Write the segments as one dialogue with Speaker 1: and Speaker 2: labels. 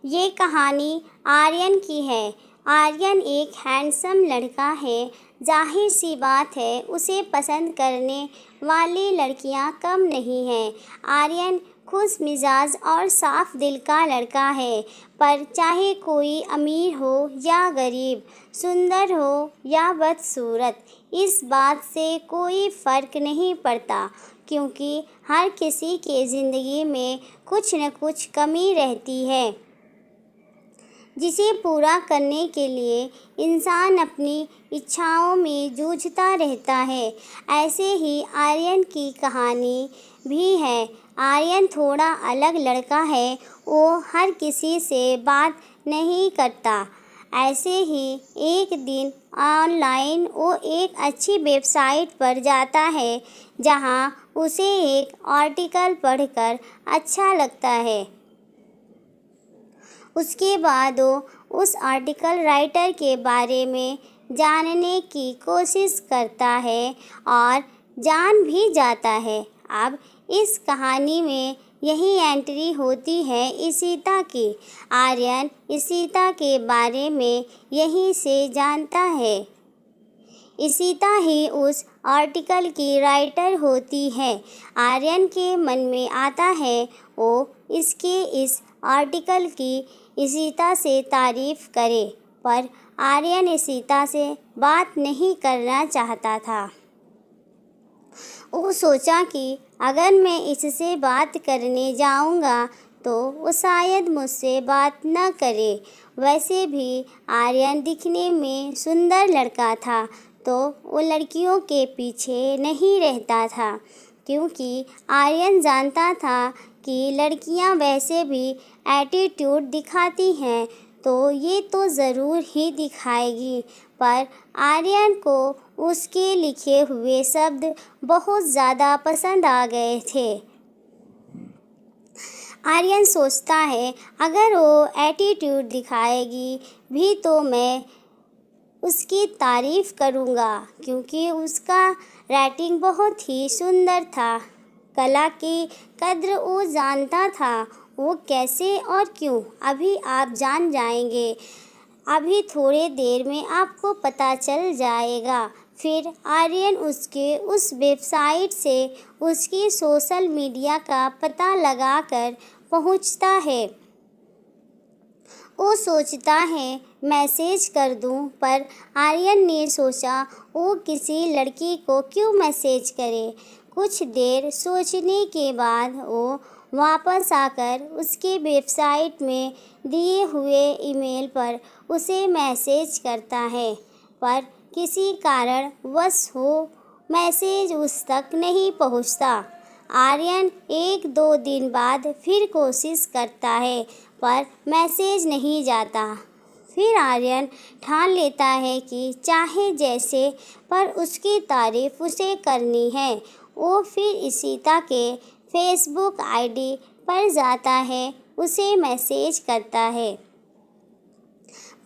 Speaker 1: ये कहानी आर्यन की है। आर्यन एक हैंडसम लड़का है। जाहिर सी बात है उसे पसंद करने वाली लड़कियां कम नहीं हैं। आर्यन खुश मिजाज और साफ दिल का लड़का है। पर चाहे कोई अमीर हो या गरीब, सुंदर हो या बदसूरत, इस बात से कोई फ़र्क नहीं पड़ता, क्योंकि हर किसी के ज़िंदगी में कुछ न कुछ कमी रहती है, जिसे पूरा करने के लिए इंसान अपनी इच्छाओं में जूझता रहता है। ऐसे ही आर्यन की कहानी भी है। आर्यन थोड़ा अलग लड़का है। वो हर किसी से बात नहीं करता। ऐसे ही एक दिन ऑनलाइन वो एक अच्छी वेबसाइट पर जाता है, जहां उसे एक आर्टिकल पढ़कर अच्छा लगता है। उसके बाद वो उस आर्टिकल राइटर के बारे में जानने की कोशिश करता है और जान भी जाता है। अब इस कहानी में यही एंट्री होती है इशिता की। आर्यन इशिता के बारे में यहीं से जानता है। इशिता ही उस आर्टिकल की राइटर होती है। आर्यन के मन में आता है वो इसके इस आर्टिकल की इशिता से तारीफ़ करे, पर आर्यन इशिता से बात नहीं करना चाहता था। वो सोचा कि अगर मैं इससे बात करने जाऊंगा तो वो शायद मुझसे बात न करे। वैसे भी आर्यन दिखने में सुंदर लड़का था, तो वो लड़कियों के पीछे नहीं रहता था, क्योंकि आर्यन जानता था कि लड़कियां वैसे भी एटीट्यूड दिखाती हैं, तो ये तो ज़रूर ही दिखाएगी। पर आर्यन को उसके लिखे हुए शब्द बहुत ज़्यादा पसंद आ गए थे। आर्यन सोचता है अगर वो एटीट्यूड दिखाएगी भी तो मैं उसकी तारीफ़ करूँगा, क्योंकि उसका राइटिंग बहुत ही सुंदर था। कला की कद्र वो जानता था। वो कैसे और क्यों, अभी आप जान जाएंगे। अभी थोड़े देर में आपको पता चल जाएगा। फिर आर्यन उसके उस वेबसाइट से उसकी सोशल मीडिया का पता लगाकर पहुंचता है। वो सोचता है मैसेज कर दूं, पर आर्यन ने सोचा वो किसी लड़की को क्यों मैसेज करे। कुछ देर सोचने के बाद वो वापस आकर उसके वेबसाइट में दिए हुए ईमेल पर उसे मैसेज करता है, पर किसी कारणवश वो मैसेज उस तक नहीं पहुंचता। आर्यन 1-2 दिन बाद फिर कोशिश करता है, पर मैसेज नहीं जाता। फिर आर्यन ठान लेता है कि चाहे जैसे, पर उसकी तारीफ़ उसे करनी है। वो फिर इशिता के फेसबुक आईडी पर जाता है, उसे मैसेज करता है,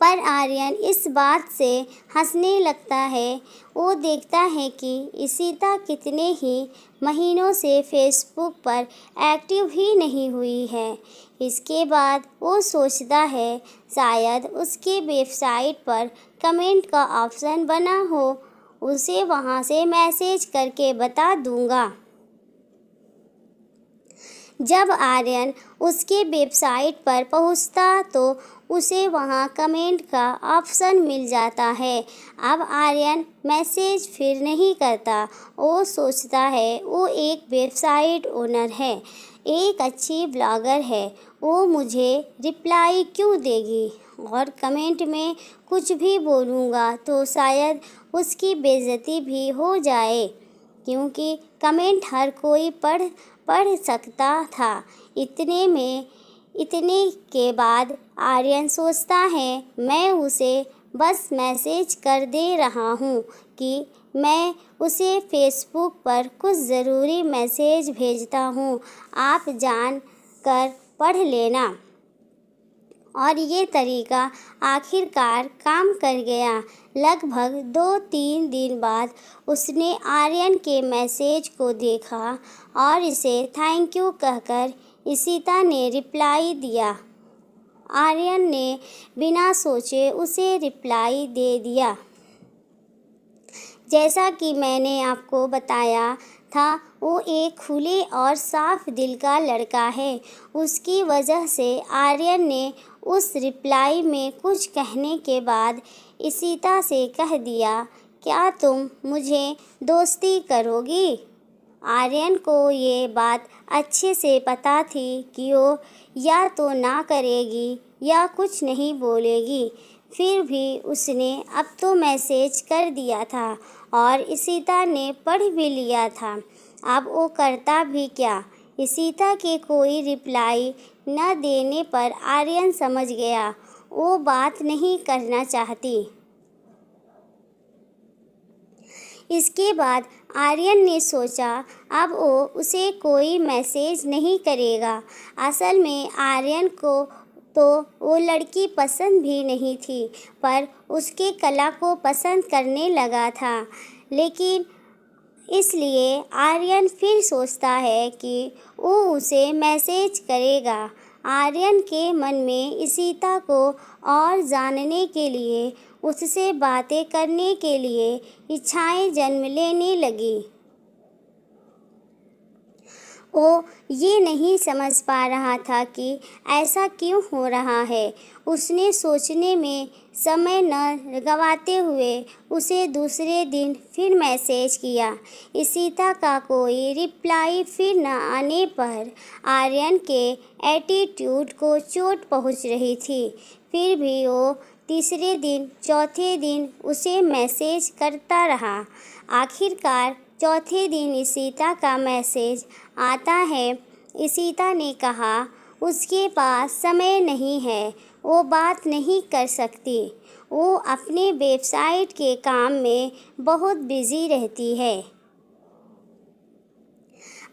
Speaker 1: पर आर्यन इस बात से हंसने लगता है। वो देखता है कि इशिता कितने ही महीनों से फेसबुक पर एक्टिव ही नहीं हुई है। इसके बाद वो सोचता है शायद उसके वेबसाइट पर कमेंट का ऑप्शन बना हो, उसे वहां से मैसेज करके बता दूंगा। जब आर्यन उसके वेबसाइट पर पहुंचता तो उसे वहां कमेंट का ऑप्शन मिल जाता है। अब आर्यन मैसेज फिर नहीं करता। वो सोचता है वो एक वेबसाइट ओनर है, एक अच्छी ब्लॉगर है, वो मुझे रिप्लाई क्यों देगी, और कमेंट में कुछ भी बोलूँगा तो शायद उसकी बेइज्जती भी हो जाए, क्योंकि कमेंट हर कोई पढ़ सकता था। इतने के बाद आर्यन सोचता है मैं उसे बस मैसेज कर दे रहा हूँ कि मैं उसे फेसबुक पर कुछ ज़रूरी मैसेज भेजता हूँ, आप जान कर पढ़ लेना। और ये तरीका आखिरकार काम कर गया। लगभग 2-3 दिन बाद उसने आर्यन के मैसेज को देखा और इसे थैंक यू कहकर इशिता ने रिप्लाई दिया। आर्यन ने बिना सोचे उसे रिप्लाई दे दिया। जैसा कि मैंने आपको बताया था, वो एक खुले और साफ दिल का लड़का है। उसकी वजह से आर्यन ने उस रिप्लाई में कुछ कहने के बाद इशिता से कह दिया, क्या तुम मुझे दोस्ती करोगी? आर्यन को ये बात अच्छे से पता थी कि वो या तो ना करेगी या कुछ नहीं बोलेगी। फिर भी उसने अब तो मैसेज कर दिया था और इशिता ने पढ़ भी लिया था। अब वो करता भी क्या? इशिता के कोई रिप्लाई न देने पर आर्यन समझ गया वो बात नहीं करना चाहती। इसके बाद आर्यन ने सोचा अब वो उसे कोई मैसेज नहीं करेगा। असल में आर्यन को तो वो लड़की पसंद भी नहीं थी, पर उसके कला को पसंद करने लगा था। लेकिन इसलिए आर्यन फिर सोचता है कि वो उसे मैसेज करेगा। आर्यन के मन में इशिता को और जानने के लिए, उससे बातें करने के लिए इच्छाएं जन्म लेने लगी। वो ये नहीं समझ पा रहा था कि ऐसा क्यों हो रहा है। उसने सोचने में समय न गंवाते हुए उसे दूसरे दिन फिर मैसेज किया। इशिता का कोई रिप्लाई फिर न आने पर आर्यन के एटीट्यूड को चोट पहुंच रही थी। फिर भी वो तीसरे दिन, चौथे दिन उसे मैसेज करता रहा। आखिरकार चौथे दिन इशिता का मैसेज आता है। इशिता ने कहा उसके पास समय नहीं है, वो बात नहीं कर सकती। वो अपने वेबसाइट के काम में बहुत बिजी रहती है।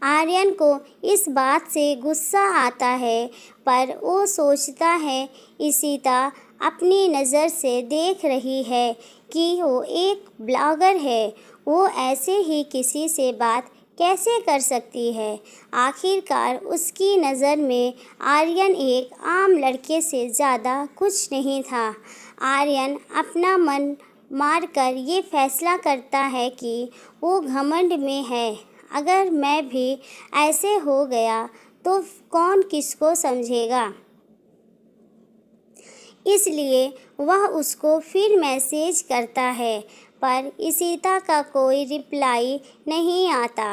Speaker 1: आर्यन को इस बात से गुस्सा आता है, पर वो सोचता है इशिता अपनी नज़र से देख रही है कि वो एक ब्लॉगर है। वो ऐसे ही किसी से बात कैसे कर सकती है? आखिरकार उसकी नज़र में आर्यन एक आम लड़के से ज़्यादा कुछ नहीं था। आर्यन अपना मन मारकर ये फैसला करता है कि वो घमंड में है। अगर मैं भी ऐसे हो गया तो कौन किसको समझेगा? इसलिए वह उसको फिर मैसेज करता है, पर इशिता का कोई रिप्लाई नहीं आता।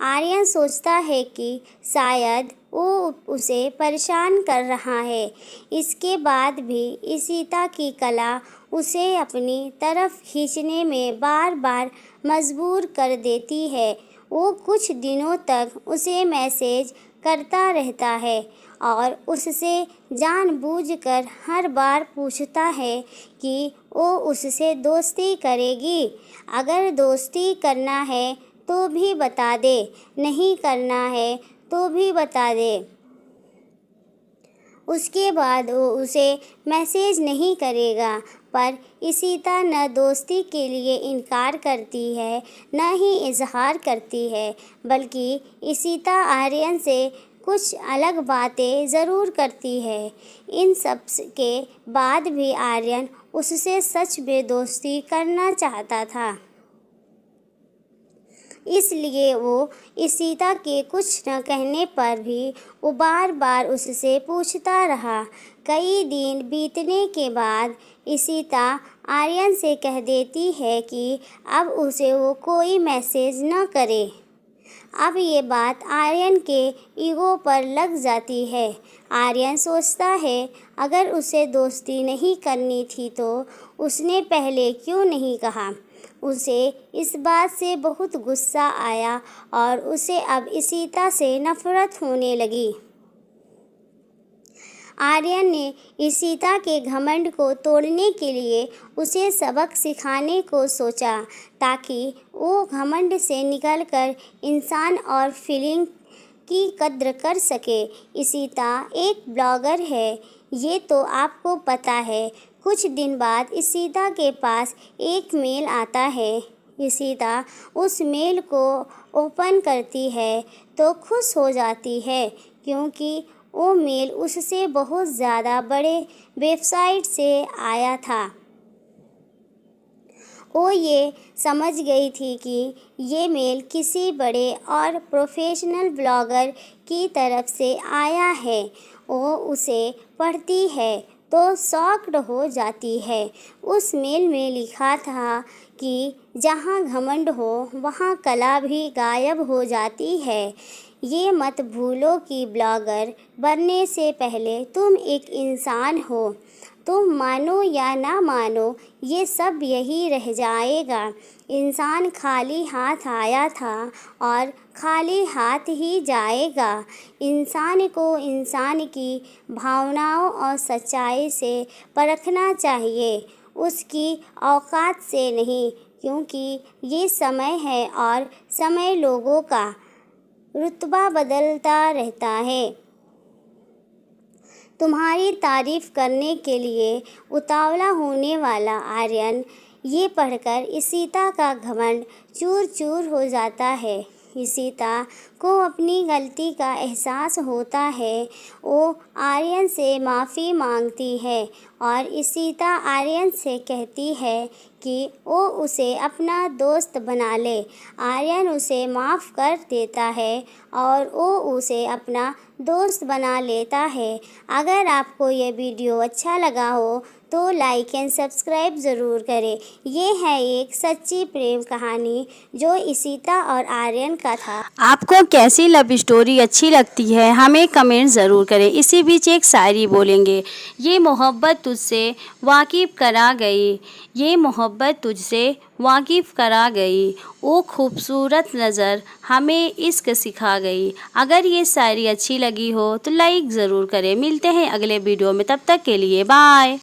Speaker 1: आर्यन सोचता है कि शायद वो उसे परेशान कर रहा है। इसके बाद भी इशिता की कला उसे अपनी तरफ खींचने में बार बार मजबूर कर देती है। वो कुछ दिनों तक उसे मैसेज करता रहता है और उससे जानबूझकर हर बार पूछता है कि वो उससे दोस्ती करेगी। अगर दोस्ती करना है तो भी बता दे, नहीं करना है तो भी बता दे। उसके बाद वो उसे मैसेज नहीं करेगा। पर इशिता न दोस्ती के लिए इनकार करती है, न ही इजहार करती है, बल्कि इशिता आर्यन से कुछ अलग बातें ज़रूर करती है। इन सब के बाद भी आर्यन उससे सच में दोस्ती करना चाहता था। इसलिए वो इशिता के कुछ न कहने पर भी वो बार बार उससे पूछता रहा। कई दिन बीतने के बाद इशिता आर्यन से कह देती है कि अब उसे वो कोई मैसेज न करे। अब ये बात आर्यन के ईगो पर लग जाती है। आर्यन सोचता है अगर उसे दोस्ती नहीं करनी थी तो उसने पहले क्यों नहीं कहा। उसे इस बात से बहुत गुस्सा आया और उसे अब इशिता से नफरत होने लगी। आर्यन ने इशिता के घमंड को तोड़ने के लिए उसे सबक सिखाने को सोचा, ताकि वो घमंड से निकलकर इंसान और फीलिंग की कद्र कर सके। इशिता एक ब्लॉगर है, ये तो आपको पता है। कुछ दिन बाद इशिता के पास एक मेल आता है। इशिता उस मेल को ओपन करती है तो खुश हो जाती है, क्योंकि वो मेल उससे बहुत ज़्यादा बड़े वेबसाइट से आया था। वो ये समझ गई थी कि ये मेल किसी बड़े और प्रोफेशनल ब्लॉगर की तरफ से आया है। वो उसे पढ़ती है तो शॉक्ड हो जाती है। उस मेल में लिखा था कि जहाँ घमंड हो वहाँ कला भी गायब हो जाती है। ये मत भूलो कि ब्लॉगर बनने से पहले तुम एक इंसान हो। तुम मानो या ना मानो, ये सब यही रह जाएगा। इंसान खाली हाथ आया था और खाली हाथ ही जाएगा। इंसान को इंसान की भावनाओं और सच्चाई से परखना चाहिए, उसकी औकात से नहीं, क्योंकि ये समय है और समय लोगों का रुतबा बदलता रहता है। तुम्हारी तारीफ करने के लिए उतावला होने वाला आर्यन ये पढ़कर इशिता का घमंड चूर चूर हो जाता है। इशिता को अपनी गलती का एहसास होता है। वो आर्यन से माफ़ी मांगती है और इशिता आर्यन से कहती है कि वो उसे अपना दोस्त बना ले। आर्यन उसे माफ़ कर देता है और वो उसे अपना दोस्त बना लेता है। अगर आपको ये वीडियो अच्छा लगा हो तो लाइक एंड सब्सक्राइब ज़रूर करें। ये है एक सच्ची प्रेम कहानी जो इशिता और आर्यन का था।
Speaker 2: आपको कैसी लव स्टोरी अच्छी लगती है हमें कमेंट ज़रूर करें। इसी बीच एक शायरी बोलेंगे। ये मोहब्बत तुझसे वाकिफ़ करा गई, ये मोहब्बत तुझसे वाकिफ़ करा गई, वो खूबसूरत नज़र हमें इश्क सिखा गई। अगर ये शायरी अच्छी लगी हो तो लाइक ज़रूर करें। मिलते हैं अगले वीडियो में, तब तक के लिए बाय।